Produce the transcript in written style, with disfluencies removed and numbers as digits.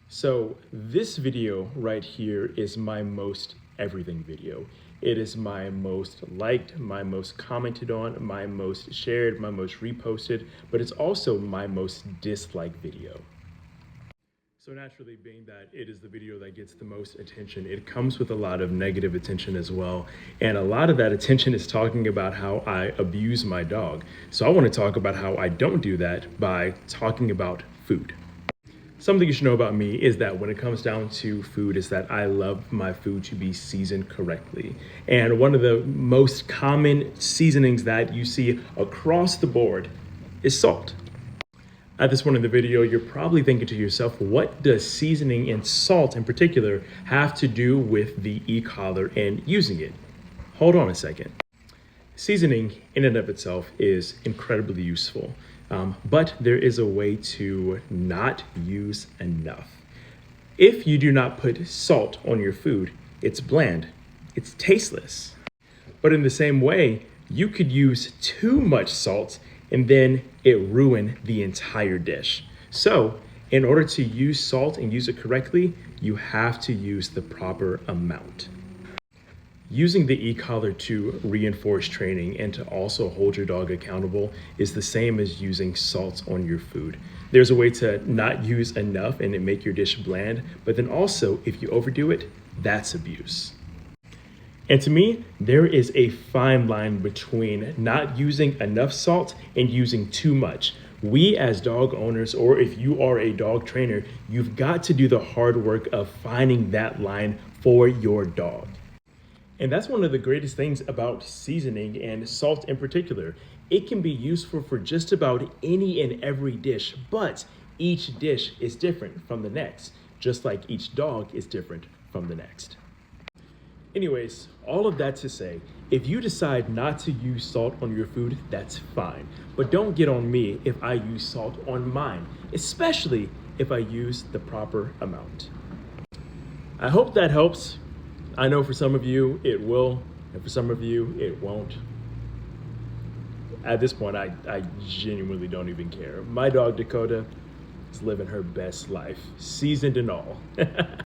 So this video right here is my most everything video. It is my most liked, my most commented on, my most shared, my most reposted, but it's also my most disliked video. So naturally, being that it is the video that gets the most attention, it comes with a lot of negative attention as well. And a lot of that attention is talking about how I abuse my dog. So I want to talk about how I don't do that by talking about food. Something you should know about me is that when it comes down to food is that I love my food to be seasoned correctly. And one of the most common seasonings that you see across the board is salt. At this point in the video, you're probably thinking to yourself, what does seasoning and salt in particular have to do with the e-collar and using it? Hold on a second. Seasoning in and of itself is incredibly useful, but there is a way to not use enough. If you do not put salt on your food, it's bland, it's tasteless. But in the same way, you could use too much salt and then it ruin the entire dish. So in order to use salt and use it correctly, you have to use the proper amount. Using the e-collar to reinforce training and to also hold your dog accountable is the same as using salt on your food. There's a way to not use enough and it make your dish bland, but then also if you overdo it, that's abuse. And to me, there is a fine line between not using enough salt and using too much. We as dog owners, or if you are a dog trainer, you've got to do the hard work of finding that line for your dog. And that's one of the greatest things about seasoning and salt in particular. It can be useful for just about any and every dish, but each dish is different from the next, just like each dog is different from the next. Anyways, all of that to say, if you decide not to use salt on your food, that's fine. But don't get on me if I use salt on mine, especially if I use the proper amount. I hope that helps. I know for some of you it will, and for some of you it won't. At this point, I genuinely don't even care. My dog Dakota is living her best life, seasoned and all.